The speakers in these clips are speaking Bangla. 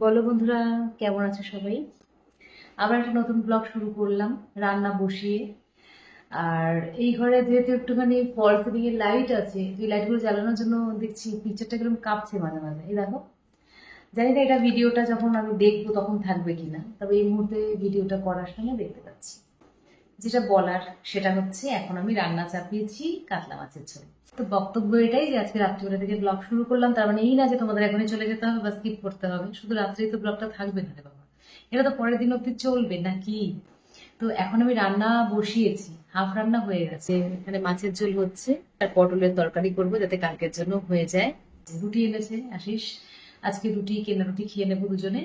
বলো বন্ধুরা, কেমন আছে সবাই? আবার একটা নতুন ব্লগ শুরু করলাম রান্না বসিয়ে। আর এই ঘরে যেহেতু একটুখানি ফল সিলিং এর লাইট আছে, এই লাইটগুলো জ্বালানোর জন্য দেখছি পিকচারটা কিরকম কাঁপছে মাঝে মাঝে। এই দেখো, জানি না এটা ভিডিওটা যখন আমি দেখবো তখন থাকবে কিনা, তবে এই মুহূর্তে ভিডিওটা করার সময় দেখতে পাচ্ছি। যেটা বলার সেটা হচ্ছে, এখন আমি রান্না চাপিয়েছি কাতলা মাছের ঝোল। তো বক্তব্য এটাই যে আজকে রাত্রিবেলা থেকে ব্লগ শুরু করলাম, তার মানে এই না যে তোমাদের এখনই চলে যেতে হবে বা স্কিপ করতে হবে। শুধু রাত্রেই তো ব্লগটা থাকবে না রে বাবা, এটা তো পরের দিন অব্দি চলবে নাকি? তো এখন আমি রান্না বসিয়েছি, হাফ রান্না হয়ে গেছে। এখানে মাছের ঝোল হচ্ছে আর পটলের তরকারি করব যাতে কালকের জন্য হয়ে যায়। রুটি এনেছে আশিস, আজকে রুটি কেনা রুটি খেয়ে নেবো দুজনে।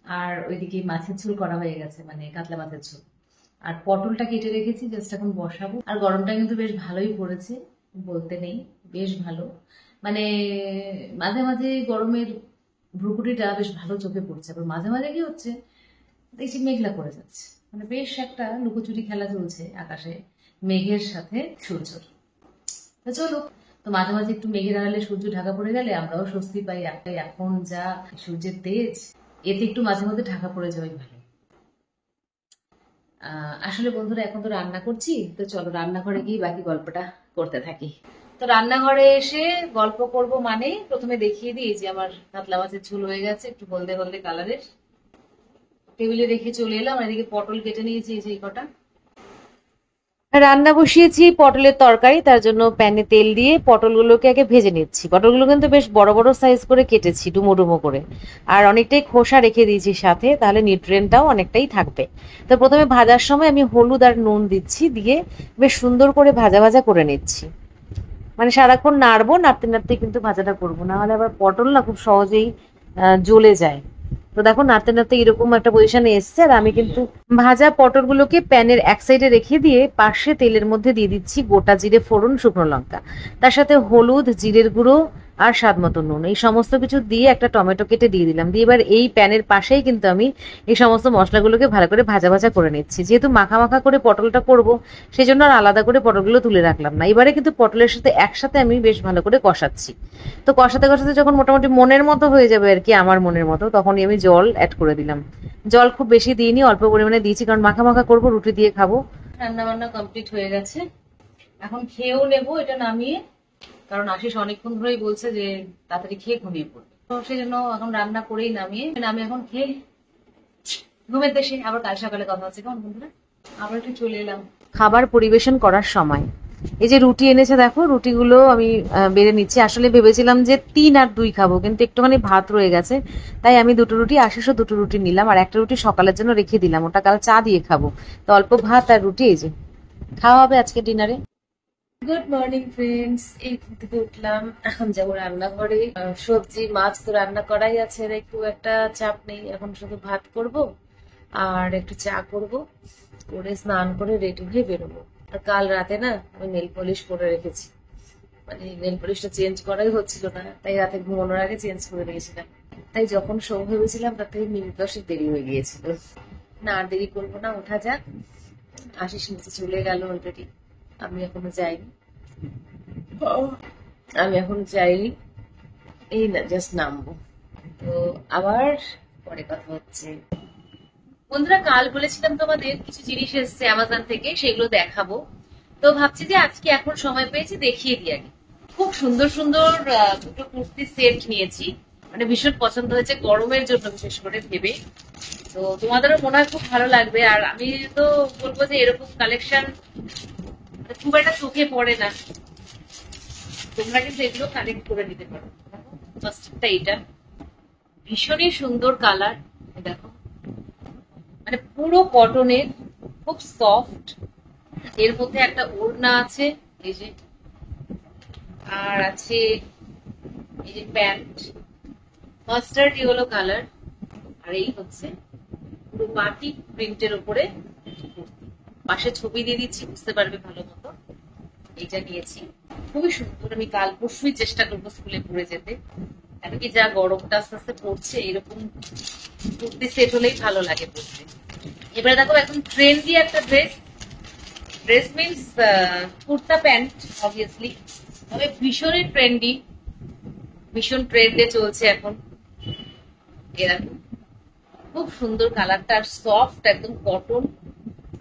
আর ওইদিকে মাছের ঝোল করা হয়ে গেছে, মানে কাতলা মাছের ঝোল। আর পটলটা কেটে রেখেছি, জাস্ট এখন বসাবো। আর গরমটা কিন্তু বেশ ভালোই পড়েছে, বলতে নেই, বেশ ভালো। মানে মাঝে মাঝে গরমের ভ্রুকুটিটা বেশ ভালো চোখে পড়ছে, আবার মাঝে মাঝে কি হচ্ছে দেখছি মেঘলা করে যাচ্ছে। মানে বেশ একটা লুকোচুরি খেলা চলছে আকাশে, মেঘের সাথে সূর্যর। তো চলো, তো মাঝে মাঝে একটু মেঘের আড়ালে সূর্য ঢাকা পড়ে গেলে আমরাও স্বস্তি পাই। এখন যা সূর্যের তেজ, এতে একটু মাঝে মধ্যে ঢাকা পড়ে যাওয়াই ভালো। আসলে বন্ধুরা এখন তো রান্না করছি, তো চলো রান্নাঘরে গিয়ে বাকি গল্পটা করতে থাকি। তো রান্নাঘরে এসে গল্প করব, মানে প্রথমে দেখিয়ে দিই যে আমার কাতলা মাছের ঝোল হয়ে গেছে, একটু হলদে হলদে কালারের। টেবিলে রেখে চলে এলাম, আর এদিকে পটল কেটে নিয়েছি এই যে এই কটা। রান্না বসিয়েছি পটলের তরকারি, তার জন্য প্যানে তেল দিয়ে পটলগুলোকে আগে ভেজে নিচ্ছি। পটলগুলো কিন্তু বেশ বড় বড় সাইজ করে কেটেছি, ডুমো ডুমো করে। আর অনেকটাই খোসা রেখে দিয়েছি সাথে, তাহলে নিউট্রিয়েন্টটাও অনেকটাই থাকবে। তো প্রথমে ভাজার সময় আমি হলুদ আর নুন দিচ্ছি, দিয়ে বেশ সুন্দর করে ভাজা ভাজা করে নিচ্ছি। মানে সারাক্ষণ নাড়বো, নাড়তে নাড়তে কিন্তু ভাজাটা করবো, না হলে আবার পটল না খুব সহজেই জ্বলে যায়। তো দেখো নাড়তে নাড়তে এরকম একটা পজিশনে এসছে। আর আমি কিন্তু ভাজা পটলগুলোকে প্যানের এক সাইডে রেখে দিয়ে পাশে তেলের মধ্যে দিয়ে দিচ্ছি গোটা জিরে ফোড়ন, শুকনো লঙ্কা, তার সাথে হলুদ, জিরের গুঁড়ো আর স্বাদ মতো নুন, এই সমস্ত কিছু দিয়ে একটা টমেটো কেটে দিয়ে দিলাম। দিয়ে এবার এই প্যানের পাশেই কিন্তু আমি এই সমস্ত মশলাগুলোকে ভালো করে ভাজা ভাজা করে নিচ্ছি। যেহেতু মাখা মাখা করে পটলটা করব, সেই জন্য আর আলাদা করে পটলগুলো তুলে রাখলাম না। এবারে কিন্তু পটলের সাথে একসাথে আমি বেশ ভালো করে কষাচ্ছি। তো কষাতে কষাতে যখন মোটামুটি মনের মতো হয়ে যাবে আর কি, আমার মনের মতো, তখনই আমি জল অ্যাড করে দিলাম। জল খুব বেশি দিইনি, অল্প পরিমাণে দিয়েছি, কারণ মাখা মাখা করবো, রুটি দিয়ে খাবো। রান্না বান্না কমপ্লিট হয়ে গেছে, এখন খেয়েও নেবো এটা নামিয়ে, কারণ আশিস অনেকক্ষণ ধরেই বলছে যে তাড়াতাড়ি খেয়ে ঘুমিয়ে পড়বে। তো সেই জন্য এখন রান্না করেই নামিয়ে আমি এখন খেয়ে ঘুমের দেশে। আবার কাল সকালে কথা হচ্ছে, কেমন বন্ধুরা? আবার একটু চলে এলাম খাবার পরিবেশন করার সময়। এই যে রুটি এনেছে দেখো, রুটিগুলো আমি বেড়ে নিচ্ছি। আসলে ভেবেছিলাম যে 3 আর 2 খাবো, কিন্তু একটুখানি ভাত রয়ে গেছে, তাই আমি দুটো রুটি, আশিসও দুটো রুটি নিলাম। আর একটা রুটি সকালের জন্য রেখে দিলাম, ওটা কাল চা দিয়ে খাবো। তো অল্প ভাত আর রুটি এই যে খাওয়া হবে আজকে ডিনারে। গুড মর্নিং ফ্রেন্ডস, এই ঘুম থেকে উঠলাম, এখন যাবো রান্নাঘরে। সবজি মাছ তো রান্না করাই আছে, তাই খুব একটা চাপ নেই। এখন শুধু ভাত করব আর একটু চা করব, করে স্নান করে রেডি হয়ে বেরোবো। আর কাল রাতে না আমি নেল পলিশ পরে রেখেছি, মানে নেল পলিশটা চেঞ্জ করাই হচ্ছিল না, তাই রাতে ঘুমানোর আগে চেঞ্জ করে রেখেছিলাম। তাই যখন শো ভেবেছিলাম তার থেকে মিনিট 10 দেরি হয়ে গিয়েছিল। না আর দেরি করবো না, ওঠা যাক। আশিস নিচে চলে গেল অলরেডি, আমি এখনো যাইনি। আমি এখন যাইনি, এই না জাস্ট নামবো। তো আবার পরে কথা হচ্ছে। বন্ধুরা, কাল বলেছিলাম তোমাদের কিছু জিনিস এসছে অ্যামাজন থেকে, সেগুলো দেখাবো। তো ভাবছি যে আজকে এখন সময় পেয়েছি দেখিয়ে দিই আগে। খুব সুন্দর সুন্দর দুটো কুর্তি সেট নিয়েছি, মানে ভীষণ পছন্দ হয়েছে গরমের জন্য বিশেষ করে ভেবে। তো তোমাদেরও মনে হয় খুব ভালো লাগবে। আর আমি তো বলবো যে এরকম কালেকশন খুব একটা চোখে পড়ে না, তোমরা কিন্তু এগুলো কালেক্ট করে নিতে পারো। ফার্স্টটা এটা ভীষণই সুন্দর কালার, দেখো, মানে পুরো কটনের, খুব সফট। এর মধ্যে একটা ওড়না আছে এই যে, আর আছে এই যে প্যান্ট, মাস্টার্ড ইয়েলো কালার। আর এই হচ্ছে পুরো বাটিক প্রিন্টের উপরে পাশে ছবি দিয়ে দিচ্ছি, বুঝতে পারবে ভালো মতো। এইটা নিয়েছি, খুবই সুন্দর। আমি কাল পরশুই চেষ্টা করবো স্কুলে পরে যেতে, কেন কি যা গরমটা আস্তে আস্তে পড়ছে, এরকম কুর্তি সেট হলেই ভালো লাগে পরতে। এবারে দেখো এখন ট্রেন্ডি একটা dress, dress means kurta pant obviously, তবে ভীষণই ট্রেন্ডি, ভীষণ ট্রেন্ডে চলছে এখন। এরকম খুব সুন্দর কালারটা, আর সফট একদম কটন।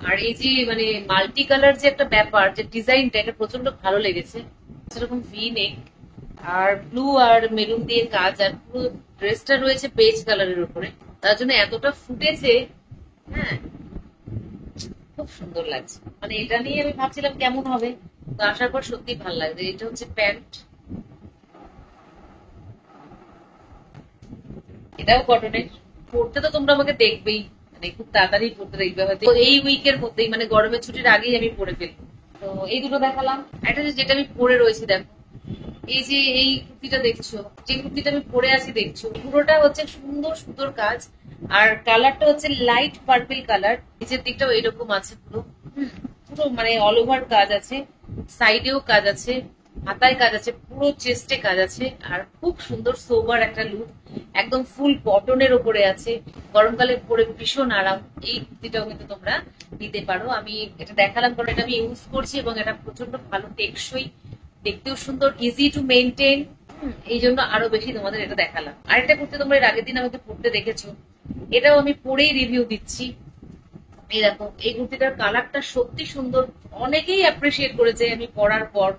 আর এই যে মানে মাল্টি কালার যে একটা ব্যাপার, যে ডিজাইনটা, এটা প্রচন্ড ভালো লেগেছে। সেরকম ভি নেক, আর ব্লু আর মেরুন দিয়ে কাজ, আর পুরো ড্রেসটা রয়েছে বেজ কালারের উপরে, তার জন্য এতটা ফুটেছে। হ্যাঁ, খুব সুন্দর লাগছে। মানে এটা নিয়ে আমি ভাবছিলাম কেমন হবে, তো আসার পর সত্যি ভালো লাগছে। এটা হচ্ছে প্যান্ট, এটাও কটনের। পড়তে তো তোমরা আমাকে দেখবেই, মানে খুব তাড়াতাড়ি পড়তে দেখবে, হয়তো এই উইকের মধ্যেই, মানে গরমের ছুটির আগেই আমি পড়ে ফেলবো। তো এই দুটো দেখালাম। একটা যেটা আমি পরে রয়েছি, দেখো এই যে এই কুর্তিটা দেখছো, যে কুর্তিটা আমি পরে আছি দেখছো, পুরোটা হচ্ছে সুন্দর সুন্দর কাজ। আর কালারটা হচ্ছে লাইট পার্পল কালার। নিচের দিকটাও এরকম আছে, পুরো পুরো মানে অল ওভার কাজ আছে, সাইডেও কাজ আছে, হাতায় কাজ আছে, পুরো চেস্টে কাজ আছে। আর খুব সুন্দর সোবার একটা লুক, একদম ফুল কটনের ওপরে আছে, গরমকালে পরে ভীষণ আরাম। এই কুর্তিটাও কিন্তু তোমরা নিতে পারো। আমি এটা দেখালাম কারণ এটা আমি ইউজ করছি, এবং এটা প্রচন্ড ভালো টেকসই, দেখতেও সুন্দর, ইজি টু মেনটেন, এই জন্য আরো বেশি তোমাদের এটা দেখালাম। আরেকটা কুর্তি তোমরা এর আগের দিন আমাকে পড়তে দেখেছো, এটাও আমি পরেই রিভিউ দিচ্ছি। এই দেখো, এই কুর্তিটার কালারটা সত্যি সুন্দর, অনেকেই অ্যাপ্রিসিয়েট করেছে আমি পরার পর।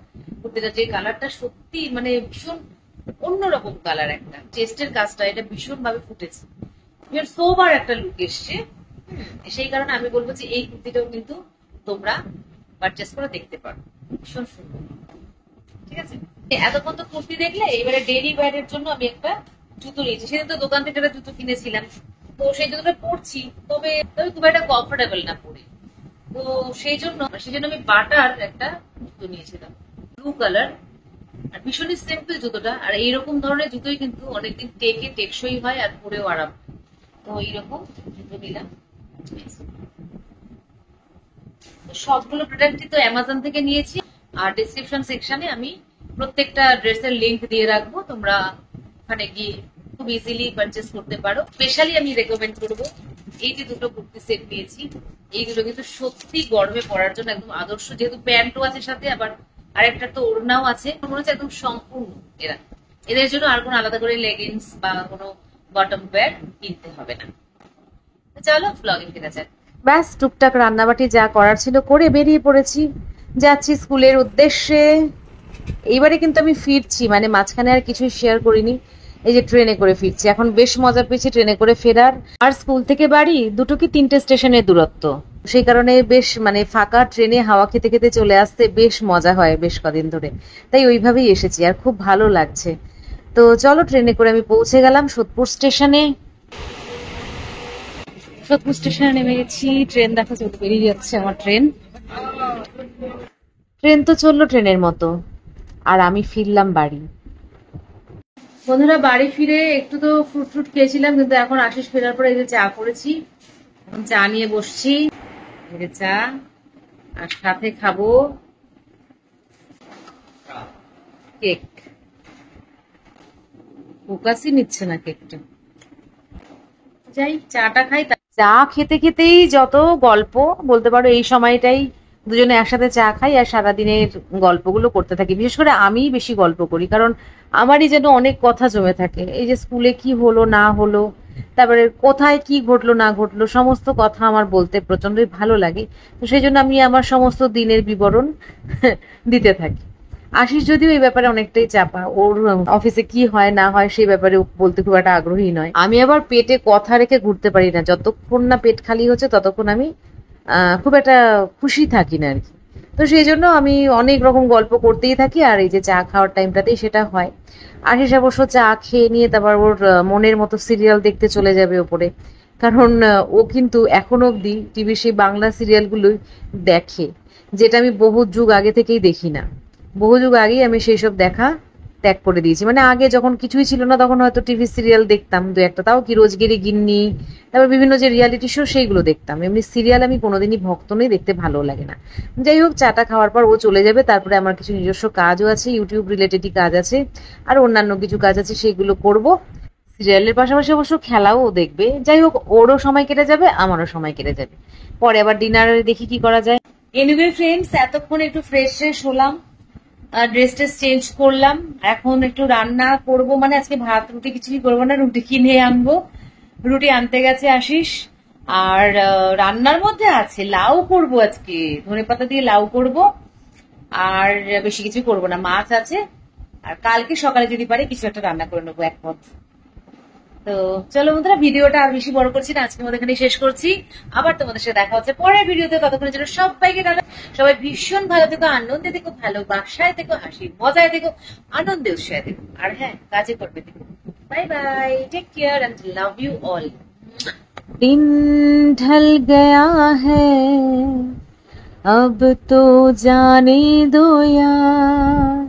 কুর্তিটা যে কালারটা সত্যি মানে ভীষণ অন্যরকম কালার, একটা চেস্টের কাজটা এটা ভীষণ ভাবে ফুটেছে, সোবার একটা লুক এসছে। সেই কারণে আমি বলবো যে এই কুর্তিটাও কিন্তু তোমরা পারচেস করে দেখতে পারো, ভীষণ সুন্দর। ঠিক আছে, এতক্ষণ তো কুর্তি দেখলে, এবারে ডেইলি ওয়্যারের জন্য আমি একটা জুতো নিয়েছি। সেদিন তো দোকান থেকে একটা জুতো কিনেছিলাম, তো সেই জুতোটা পরছি, তবে তবে খুব একটা কমফোর্টেবল না পরে। তো সেই জন্য আমি বাটার একটা জুতো নিয়েছিলাম, ব্লু কালার, আর ভীষণই সিম্পল জুতোটা। আর এইরকম ধরনের জুতোই কিন্তু অনেকদিন টেকসই হয়, আর পরেও আরাম। তো এইরকম জুতো নিলাম। সবগুলো প্রোডাক্টই তো অ্যামাজন থেকে নিয়েছি, আর ডিসক্রিপশন সেকশনে আমি প্রত্যেকটা ড্রেসের লিংক দিয়ে রাখবো, তোমরা ওখানে গিয়ে খুব ইজিলি পারচেস করতে পারো। স্পেশালি আমি রেকমেন্ড করবো এই যে দুটো কুর্তি সেট নিয়েছি, এই দুটো কিন্তু সত্যি গরমে পরার জন্য একদম আদর্শ, যেহেতু প্যান্টও আছে সাথে, আবার আরেকটা তো ওড়নাও আছে, মনে হচ্ছে একদম সম্পূর্ণ। এদের জন্য আর কোনো আলাদা করে লেগিংস বা কোনো বটম ওয়্যার কিনতে হবে না। চলো ব্লগে ফিরে যাক। ব্যাস টুকটাক রান্নাবাটি যা করার ছিল করে বেরিয়ে পড়েছি, যাচ্ছি স্কুলের উদ্দেশ্যে। এইবারে কিন্তু আমি ফিরছি, মানে মাঝখানে আর কিছুই শেয়ার করিনি। এই যে ট্রেনে করে ফিরছি, এখন বেশ মজা পেয়েছি ট্রেনে করে ফেরার। আর স্কুল থেকে বাড়ি 2 কি 3টে স্টেশনের দূরত্ব, সেই কারণে বেশ মানে ফাঁকা ট্রেনে হাওয়া খেতে খেতে চলে আসতে বেশ মজা হয় বেশ কদিন ধরে, তাই ওইভাবেই এসেছি, আর খুব ভালো লাগছে। তো চলো, ট্রেনে করে আমি পৌঁছে গেলাম সোদপুর স্টেশনে। সোদপুর স্টেশনে নেমে গেছি, ট্রেন দেখা চলতে বেরিয়ে যাচ্ছে আমার ট্রেন। ট্রেন তো চললো ট্রেনের মতো, আর আমি ফিরলাম বাড়ি। বন্ধুরা, বাড়ি ফিরে একটু তো ফ্রুট খেয়েছিলাম, কিন্তু এখন আশিস ফেরার পরে এই যে চা করেছি, এখন চা নিয়ে বসছি। চা, আর সাথে খাবো কেক। ফোকাসই নিচ্ছে না কেকটা। যাই চাটা খাই। চা খেতে খেতেই যত গল্প, বলতে পারো এই সময়টাই দুজনে একসাথে চা খাই আর সারাদিনের গল্পগুলো করতে থাকি। বিশেষ করে আমি বেশি গল্প করি, কারণ আমারই যেন অনেক কথা জমে থাকে। এই যে স্কুলে কি হলো না হলো, তারপরে কোথায় কি ঘটলো না ঘটলো, সমস্ত কথা আমার বলতে প্রচন্ডই ভালো লাগে। তো সেই জন্য আমি আমার সমস্ত দিনের বিবরণ দিতে থাকি। আশিস যদিও এই ব্যাপারে অনেকটাই চাপা, ওর অফিসে কি হয় না হয় সেই ব্যাপারে বলতে খুব একটা আগ্রহী নয়। আমি আবার পেটে কথা রেখে ঘুরতে পারি না, যতক্ষণ না পেট খালি হচ্ছে ততক্ষণ আমি খুব একটা খুশি থাকি না আর কি। তো সেই জন্য আমি অনেক রকম গল্প করতেই থাকি, আর এই যে চা খাওয়ার টাইমটাতেই সেটা হয়। আশিস অবশ্য চা খেয়ে নিয়ে তারপর ওর মনের মতো সিরিয়াল দেখতে চলে যাবে ওপরে, কারণ ও কিন্তু এখনো অব্দি টিভি সেই বাংলা সিরিয়ালগুলোই দেখে, যেটা আমি বহু যুগ আগে থেকেই দেখি না। বহু যুগ আগেই আমি সেই সব দেখা ত্যাগ করে দিয়েছি। মানে আগে যখন কিছুই ছিল না তখন হয়তো টিভি সিরিয়াল দেখতাম 2-1টা, তাও কি রোজগেরি গিন্নি, তারপর বিভিন্ন যে রিয়ালিটি শো সেইগুলো দেখতাম। এমনি সিরিয়াল আমি কোনোদিনই ভক্ত নই, দেখতে ভালো লাগে না। যাই হোক, চাটা খাওয়ার পর ও চলে যাবে, তারপরে আমার কিছু নিজস্ব কাজও আছে, ইউটিউব রিলেটেডই কাজ আছে, আর অন্যান্য কিছু কাজ আছে, সেগুলো করব। সিরিয়ালের পাশাপাশি অবশ্য খেলাও ও দেখবে। যাই হোক, ওরও সময় কেটে যাবে, আমারও সময় কেটে যাবে। পরে আবার ডিনারে দেখি কি করা যায়। এনিওয়ে ফ্রেন্ডস, এতক্ষণ একটু ফ্রেশ হলাম, ড্রেস চেঞ্জ করলাম, এখন একটু রান্না করব। মানে আজকে ভাত রুটি কিছুই করবো না, রুটি কিনে আনবো, রুটি আনতে গেছে আশিস। আর রান্নার মধ্যে আছে লাউ করব আজকে, ধনেপাতা দিয়ে লাউ করব। আর বেশি কিছু করব না, মাছ আছে। আর কালকে সকালে যদি পারি কিছু একটা রান্না করে নেবো এক পদ। তো চলো বন্ধুরা, ভিডিওটা আর বেশি বড় করছি না, আজকের মধ্যে এখানে শেষ করছি। আবার তোমাদের সাথে দেখা হচ্ছে পরের ভিডিওতে। ততক্ষণের জন্য সবাইকে টাটা। সবাই ভীষণ ভালো থেকো, আনন্দে থেকো, ভালোবাসায় থেকো, হাসি মজায় থেকো, আনন্দে উৎসাহে থেকো। আর হ্যাঁ, কাজে করবে থেকো। Bye bye, take care and love you all. दिन ढल गया है, अब तो जाने दो यार।